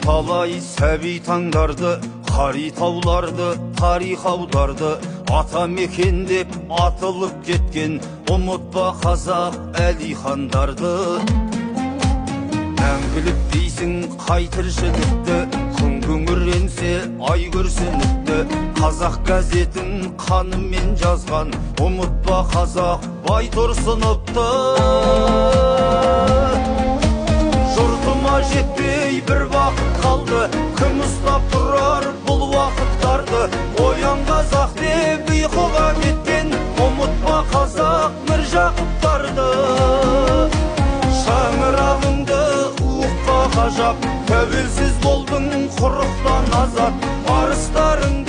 талай сәби таңдарды, қари тауларды, тарих аударды, ата мекен деп атылып кеткен ұмытпа қазақ әлихандарды. Мәңгілік дейсің қай тіршілікті, күн күңіренсе ай көрсініпті. Қазақ газетін қанымен жазған ұмытпа қазақ Байтұрсыновты. Жұртыма жетпей бір бақыт қалды, кім ұстап тұрар бұл уақыттарды. Оян қазақ деп ұйқыға кеткен ұмытпа қазақ Міржақыптарды. Шаңырағыңды уыққа қажап, тәуелсіз болдың құрықтан азат, арыстарың